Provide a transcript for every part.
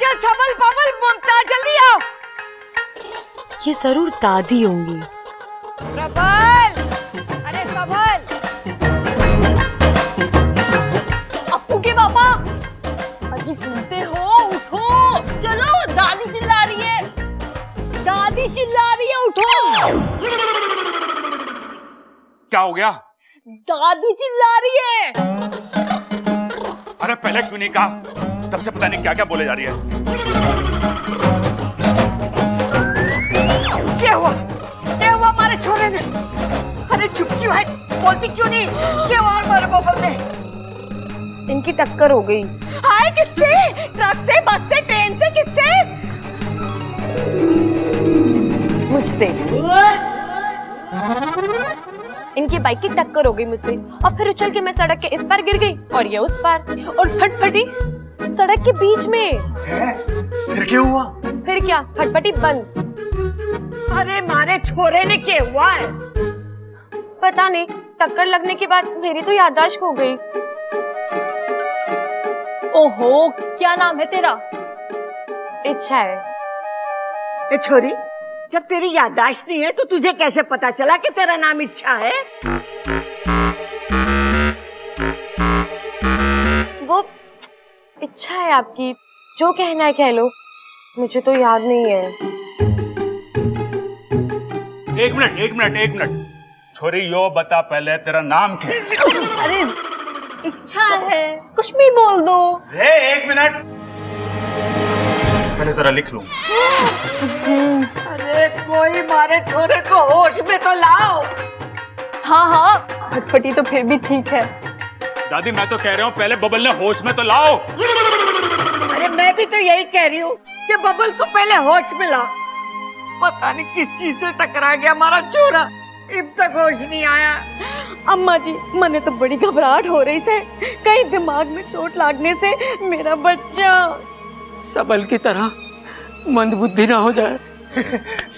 चल संभल बबल मुमताज जल्दी आओ। ये जरूर दादी होंगी। प्रबल अरे संभल। अप्पू के पापा अजी सुनते हो, उठो चलो, दादी चिल्ला रही है, दादी चिल्ला रही है, उठो। क्या हो गया? दादी चिल्ला रही है। अरे पहले क्यों नहीं कहा? तब से पता नहीं क्या क्या बोले जा रही है। क्या हुआ हमारे छोरे ने? अरे चुप क्यों है, बोलती क्यों नहीं? क्या हुआ हमारे बबल ने? इनकी टक्कर हो गई। हाय किससे? ट्रक से, बस से, ट्रेन से, किससे? मुझसे। इनकी बाइक की टक्कर हो गई मुझसे और फिर उछल के मैं सड़क के इस पार गिर गई और ये उस पार और फटफटी सड़क के बीच में। फिर क्या हुआ? फिर क्या, फटफटी बंद। अरे मारे छोरे ने क्या हुआ है? पता नहीं, टक्कर लगने के बाद मेरी तो याददाश्त खो गई। ओहो, क्या नाम है तेरा? इच्छा है। ए छोरी, जब तेरी याददाश्त नहीं है तो तुझे कैसे पता चला कि तेरा नाम इच्छा है? वो इच्छा है आपकी, जो कहना है कह लो, मुझे तो याद नहीं है। एक मिनट। छोरी यो बता पहले तेरा नाम क्या है? अरे इच्छा है, कुछ भी बोल दो। एक मिनट, पहले जरा लिख लूं। अरे कोई मारे छोरे को होश में तो लाओ। हाँ, फटफटी तो फिर भी ठीक है। दादी मैं तो कह रहा हूँ पहले बबल ने होश में तो लाओ। अरे मैं भी तो यही कह रही हूँ कि बबल को पहले होश में लाओ। पता नहीं किस चीज से टकरा गया हमारा छोरा, अब तक होश नहीं आया। अम्मा जी, मने तो बड़ी घबराहट हो रही से, कहीं दिमाग में चोट लागने से मेरा बच्चा सबल की तरह मंदबुद्धि ना हो जाए।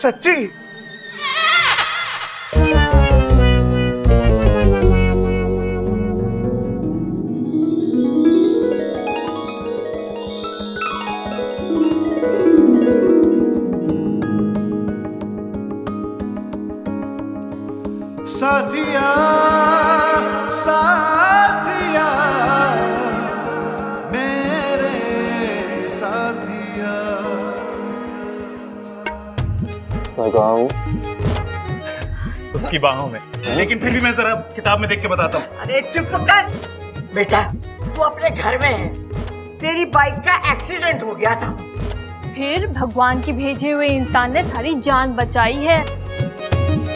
सच्ची? साथिया साथिया मेरे साथिया। उसकी बाहों में, लेकिन फिर भी मैं जरा किताब में देख के बताता हूँ। अरे चुप कर बेटा, तू अपने घर में है, तेरी बाइक का एक्सीडेंट हो गया था। फिर भगवान की भेजे हुए इंसान ने थारी जान बचाई है।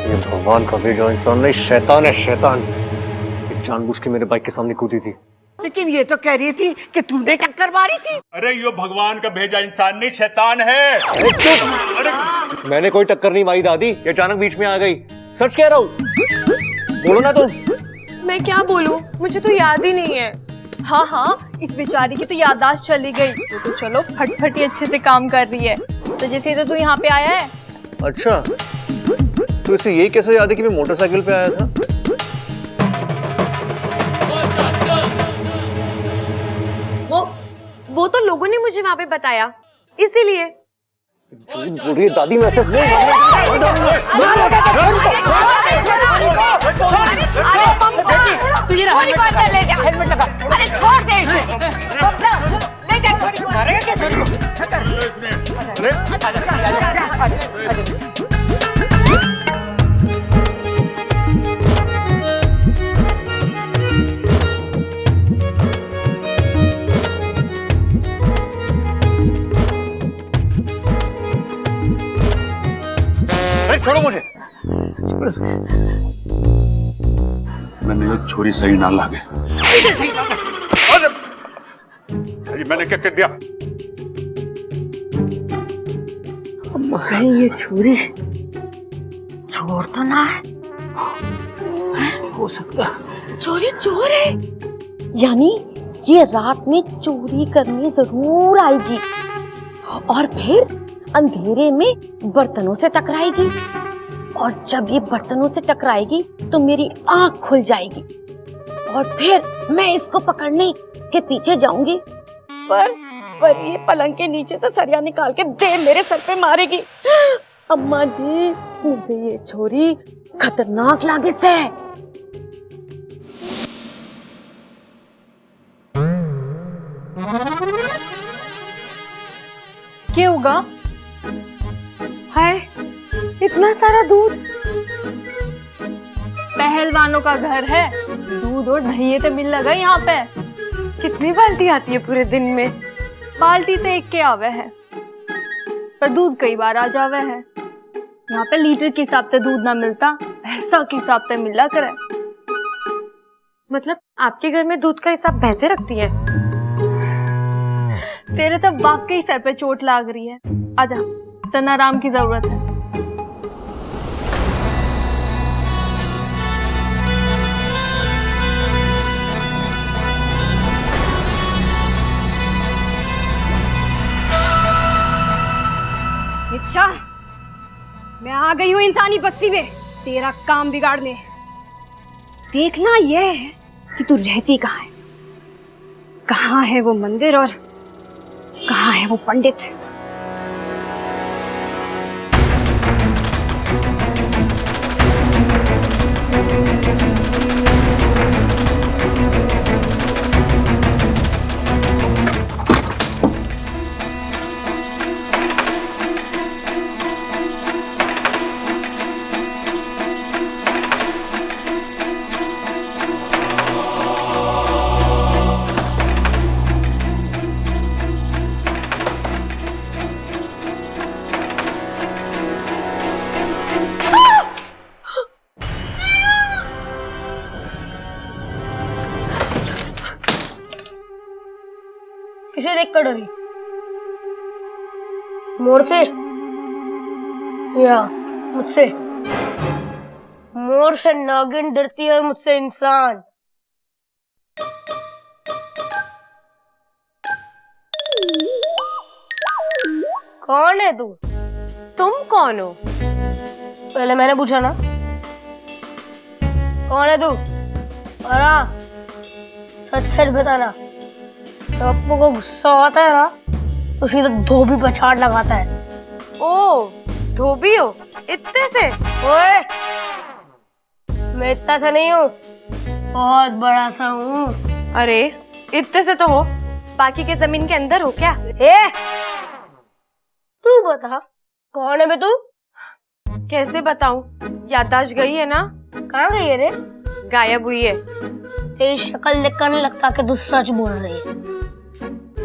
ये भगवान का भेजा इंसान नहीं, शैतान है, शैतान। ये जानबूझ के मेरे बाइक के सामने कूदी थी। लेकिन ये तो कह रही थी कि तूने टक्कर मारी थी। अरे यो भगवान का भेजा इंसान नहीं, शैतान है। अरे मैंने कोई टक्कर नहीं मारी दादी, ये अचानक बीच में आ गई। सच कह रहा हूँ, बोलो ना तुम। मैं क्या बोलूं, मुझे तो याद ही नहीं है। हाँ, इस बेचारी की तो याददाश्त चली गई। तो चलो फटफटी अच्छे से काम कर रही है। तो जैसे तो तू यहाँ पे आया है। अच्छा, तो इसे ये कैसे याद है कि मैं मोटरसाइकिल पे आया था? वो तो लोगों ने मुझे वहाँ पे बताया, इसीलिए। झूठ बोल रही है दादी, मैं ऐसे नहीं। अरे छोड़ दे इसे, ले जा छोरी को। छोड़ो मुझे। मैंने ये छोरी सही ना लागे। अरे मैंने क्या कर दिया? कहीं ये छुरी चोर तो ना है? हो सकता चोरी चोर है, यानी ये रात में चोरी करने जरूर आएगी और फिर अंधेरे में बर्तनों से टकराएगी, और जब ये बर्तनों से टकराएगी तो मेरी आंख खुल जाएगी और फिर मैं इसको पकड़ने के पीछे जाऊंगी, पर पर ये पलंग के नीचे से सरिया निकाल के दे मेरे सर पे मारेगी। अम्मा जी, मुझे ये छोरी खतरनाक लागे से। क्या होगा? हाय, इतना सारा दूध। पहलवानों का घर है, दूध और दही तो मिल लगा यहाँ पे। कितनी बाल्टी आती है पूरे दिन में? बाल्टी तो एक के आवे है, पर दूध कई बार आ जावे है। यहाँ पे लीटर के हिसाब से दूध ना मिलता, भैंसा के हिसाब से मिला करे। मतलब आपके घर में दूध का हिसाब भैंसे रखती है? तेरे तो वाकई सर पे चोट लाग रही है, आजा, तना आराम की जरूरत है। अच्छा, मैं आ गई हूँ इंसानी बस्ती में तेरा काम बिगाड़ने। देखना यह है कि तू रहती कहाँ है, कहाँ है वो मंदिर और कहाँ है वो पंडित। किसे देख कर डरी? मोर से या मुझसे? मोर से नागिन डरती है और मुझसे इंसान। कौन है तू? तुम कौन हो? पहले मैंने पूछा ना, कौन है तू? और हाँ, सच सच बताना। तो अपू को गुस्सा आता है ना, तो सीधा धोबी पर छाट लगाता है। ओ, धोबी हो? इतने से? ओए, मैं इतना सा नहीं हूँ, बहुत बड़ा सा हूँ। अरे, इतने से तो हो, बाकी के जमीन के अंदर हो क्या? ए, तू बता, कौन है बे तू? कैसे बताऊं? याददाश्त गई है ना? कहाँ गई है रे? गायब हुई है। तेरी शक्ल देखकर नहीं लगता कि तू सच बोल रही है।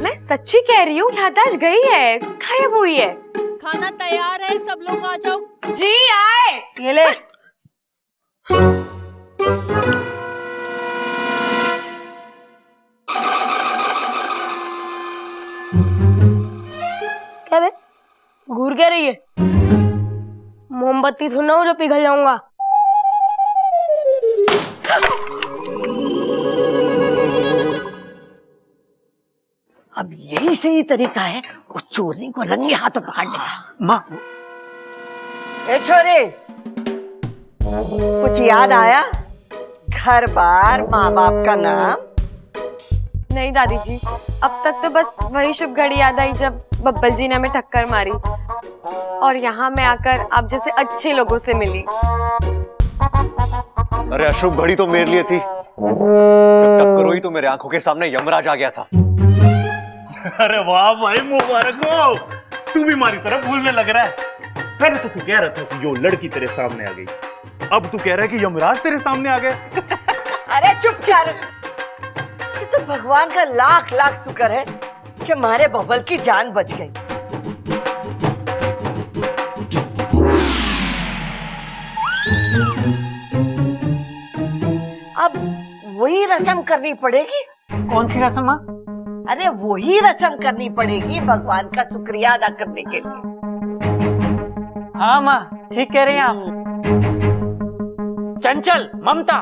मैं सच्ची कह रही हूँ, याददाश्त गई है, गायब हुई है। खाना तैयार है, सब लोग आ जाओ। जी आए। ये ले। क्या बे? घूर क्या रही है? मोमबत्ती थोड़ा हो जो पिघल जाऊंगा। अब यही सही तरीका है उस चोरनी को रंगे हाथों पकड़ने का। माँ, ए छोरे, कुछ याद आया? घर बार, माँ बाप का नाम? नहीं दादी जी, अब तक तो बस वही शुभ घड़ी याद आई जब बब्बल जी ने हमें टक्कर मारी और यहाँ मैं आकर आप जैसे अच्छे लोगों से मिली। अरे अशुभ घड़ी तो मेरे लिए थी, जब टक्कर हुई तो मेरे आंखों के सामने यमराज आ गया था। अरे वाह भाई, मुबारक हो, तू भी हमारी तरफ भूलने लग रहा है। पहले तो तू कह रहा था कि यो लड़की तेरे सामने आ गई, अब तू कह रहा है कि यमराज तेरे सामने आ गए। अरे चुप कर, ये तो भगवान का लाख लाख शुक्र है कि हमारे बबल की जान बच गई। अब वही रस्म करनी पड़ेगी। कौन सी रस्म माँ? अरे वही रस्म करनी पड़ेगी भगवान का शुक्रिया अदा करने के लिए। हाँ माँ, ठीक कह रही हैं आप। चंचल, ममता,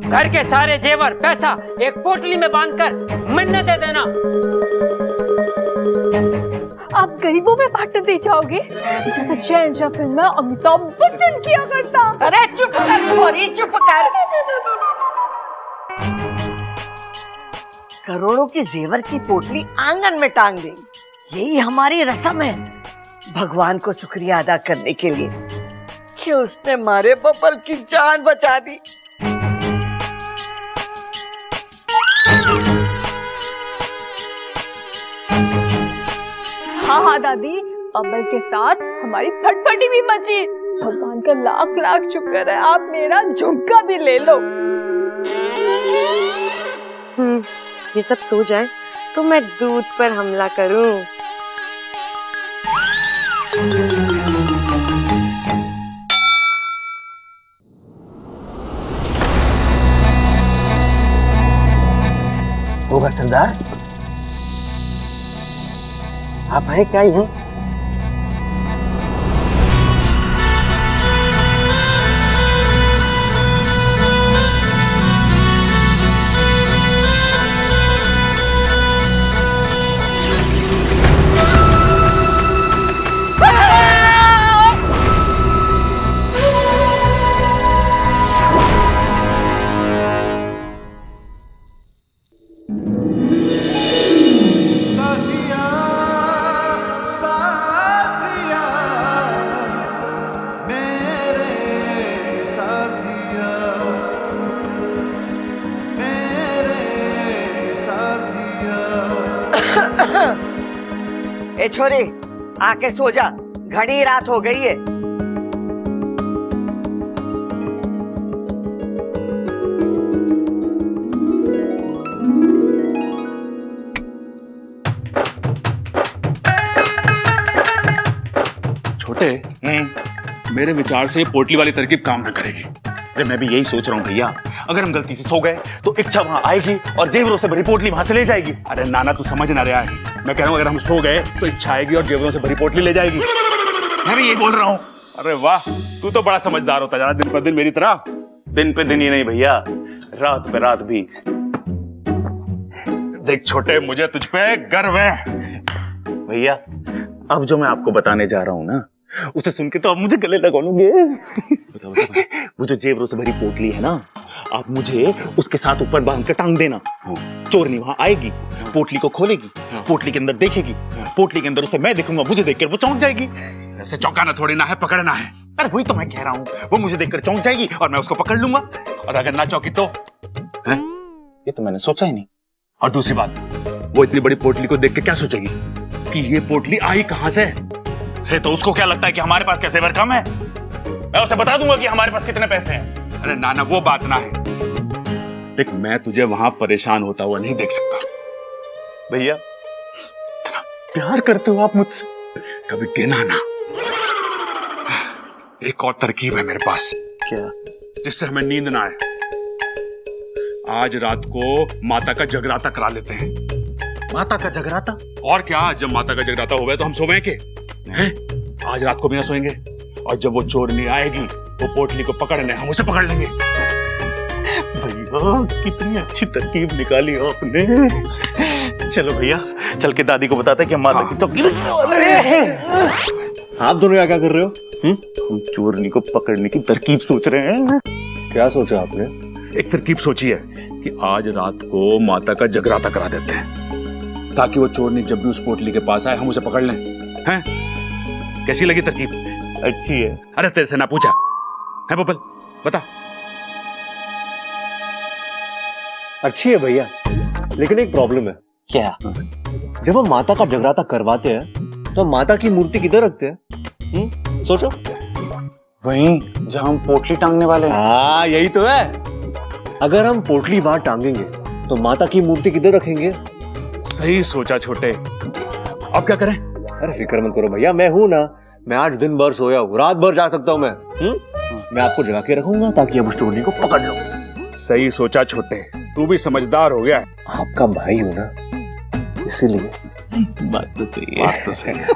घर के सारे जेवर पैसा एक पोटली में बांधकर मिन्नत दे देना। आप गरीबों में बांट दे जाओगे? जैसे शहंशाह फिल्म में अमिताभ बच्चन किया करता। अरे चुप कर छोरी, चुप कर। करोड़ों की जेवर की पोटली आंगन में टांग देंगे। यही हमारी रस्म है भगवान को शुक्रिया अदा करने के लिए कि उसने हमारे बबल की जान बचा दी। हाँ हाँ दादी, अमल के साथ हमारी फटफटी भी बची। भगवान का लाख लाख शुक्र है, आप मेरा झुमका भी ले लो। ये सब सो जाए तो मैं दूध पर हमला करूं। होगा सरदार, आप हैं क्या ही हैं? साथिया साथिया मेरे साथिया मेरे साथिया। ए छोरी, आके सो जा, घनी रात हो गई है। छोटे, मेरे विचार से पोटली वाली तरकीब काम न करेगी। अरे मैं भी यही सोच रहा हूँ भैया, अगर हम गलती से सो गए तो इच्छा वहां आएगी और जेवरों से भरी पोटली वहां से ले जाएगी। अरे नाना, तू समझ ना रहा है। मैं कह रहा हूँ अगर हम सो गए तो इच्छा आएगी और जेवरों से भरी पोटली ले जाएगी। मैं भी यही बोल रहा हूँ। अरे वाह, तू तो बड़ा समझदार होता जा रहा दिन पर दिन मेरी तरह। दिन पे दिन ही नहीं भैया, रात पे रात भी। देख छोटे, मुझे तुझ पे गर्व है। भैया अब जो मैं आपको बताने जा रहा हूँ ना, उसे सुन के तो आप मुझे गले लगोगे। वो जो जेवरों से भरी पोटली है ना, आप मुझे उसके साथ ऊपर बांध के टांग देना। चोरनी वहां आएगी, पोटली को खोलेगी, पोटली के अंदर देखेगी, पोटली के अंदर उसे मैं देखूंगा, मुझे देखकर वो चौंक जाएगी। ऐसे चौंकाना थोड़ी ना है, पकड़ना है। अरे वही तो मैं कह रहा हूँ, वो मुझे देखकर चौंक जाएगी और मैं उसको पकड़ लूंगा। और अगर ना चौंकी तो? हैं? ये तो मैंने सोचा ही नहीं। और दूसरी बात, वो इतनी बड़ी पोटली को देख के क्या सोचेगी कि ये पोटली आई कहां से? अरे तो उसको क्या लगता है कि हमारे पास क्या जेवर कम है? मैं उसे बता दूंगा कि हमारे पास कितने पैसे हैं। अरे नाना, वो बात ना है। देख, मैं तुझे वहां परेशान होता हुआ नहीं देख सकता। भैया इतना प्यार करते हो आप मुझसे, कभी गिना ना। एक और तरकीब है मेरे पास। क्या? जिससे हमें नींद ना आए। आज रात को माता का जगराता करा लेते हैं। माता का जगराता? और क्या, जब माता का जगराता हो गया तो हम सोएं के हैं? आज रात को भी ना सोएंगे। और जब वो चोरनी आएगी वो पोटली को पकड़ने, हम उसे पकड़ लेंगे। भैया कितनी अच्छी तरकीब निकाली आपने। चलो भैया, चल के दादी को बताते कि हम माता की चौकी रखने वाले हैं। आप दोनों क्या कर रहे हो? हम चोरनी को पकड़ने की तरकीब सोच रहे हैं। क्या सोचा आपने? एक तरकीब सोची है कि आज रात को माता का जगराता करा देते हैं, ताकि वो चोरनी जब भी उस पोटली के पास आए हम उसे पकड़ लें। हैं? कैसी लगी तरकीब? अच्छी है। अरे तेरे से ना पूछा है बबल, बता। अच्छी है भैया, लेकिन एक प्रॉब्लम है। क्या? जब हम माता का जगराता करवाते हैं तो हम माता की मूर्ति किधर रखते हैं? सोचो। वहीं जहां हम पोटली टांगने वाले हैं। हाँ, यही तो है। अगर हम पोटली वहां टांगेंगे तो माता की मूर्ति किधर रखेंगे? सही सोचा छोटे। अब क्या करें? अरे फिक्र मत करो भैया, मैं हूं ना। मैं आज दिन भर सोया हूँ, रात भर जा सकता हूँ मैं। मैं आपको जगा के रखूंगा ताकि आप उस चोरनी को पकड़ लो। सही सोचा छोटे, तू भी समझदार हो गया है। आपका भाई हो ना, इसीलिए। बात तो सही है। बात तो सही है।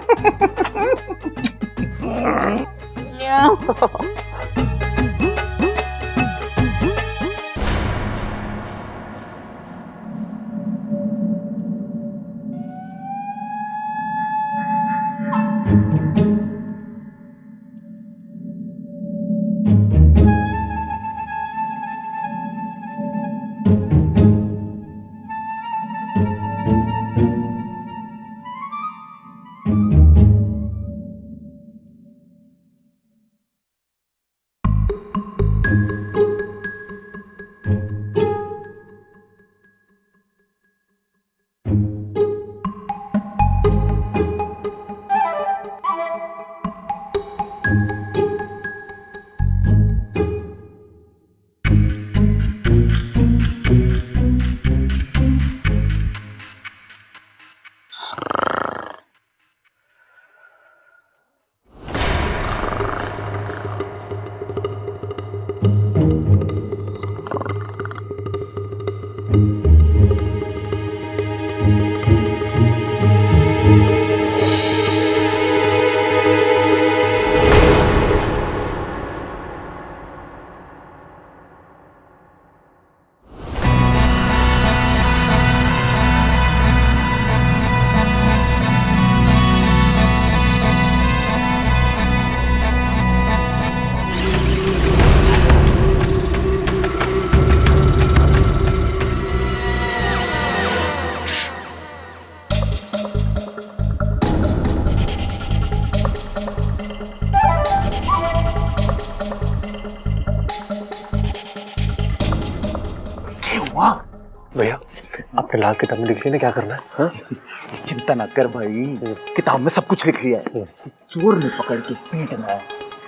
आपने लाल किताब में लिख लिया ना क्या करना है? हाँ? चिंता ना कर भाई, किताब में सब कुछ लिख लिया है। चोर ने पकड़ के पीटना है।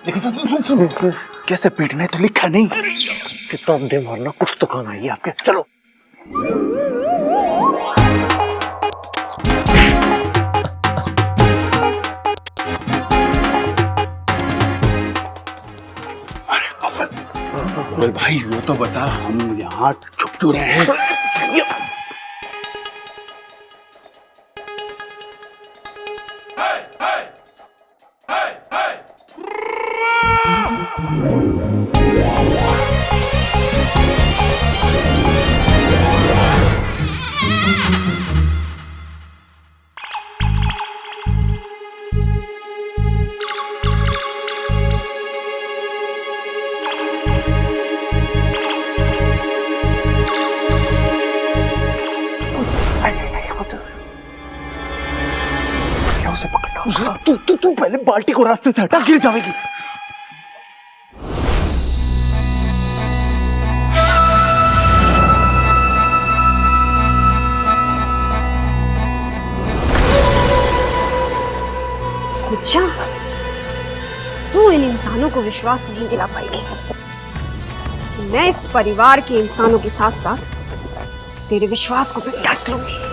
लेकिन सुन कैसे पीटना है तो लिखा नहीं। किताब दे मारना, कुछ तो काम आएगी आपके। चलो। अरे भाई वो तो बता, हम यहाँ छुप क्यों रहे हैं? तू पहले बाल्टी को रास्ते से हटा, गिर जाएगी। अच्छा, तू इन इंसानों को विश्वास नहीं दिला पाएगी। मैं इस परिवार के इंसानों के साथ साथ तेरे विश्वास को भी डस लूंगी।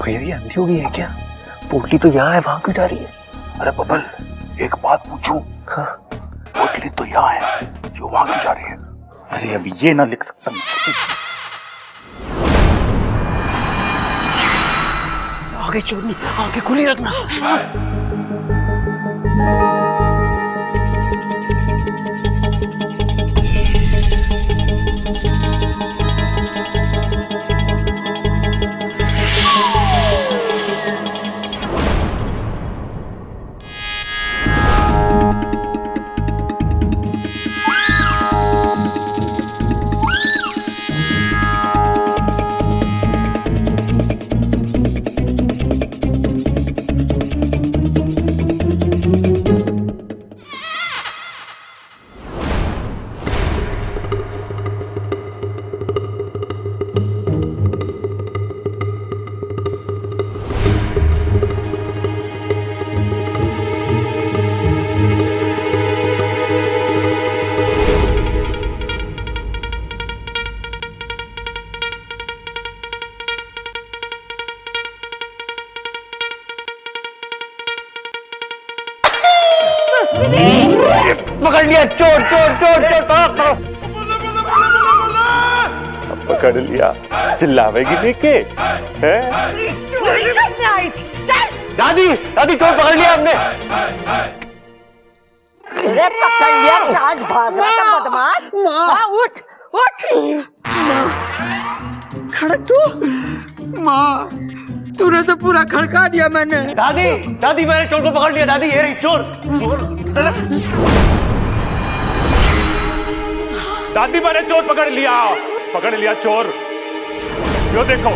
भैया ये अंधी हो गई है क्या? पोटली तो यहाँ है, वहां क्यों जा रही है? अरे बबल, एक बात पूछूं? हाँ? पोटली तो यहाँ है, जो वहां क्यों जा रही है? अरे अभी ये ना लिख सकता। आगे चोरनी, आगे खुली रखना। पकड़ लिया, चोर चोर चोर चोर। पकड़ लिया, चिल्लावेगी देख के? चोरी करने आई थी। चल दादी, दादी चोर पकड़ लिया हमने। अरे पकड़ लिया, आज भाग रहा था बदमाश। हाँ, उठ उठ। खड़ा तू। माँ, तूने तो पूरा खड़का दिया मैंने। दादी, दादी मैंने चोर को पकड़ लिया। दादी ये रही चोर। दादी मैंने चोर पकड़ लिया चोर। यो देखो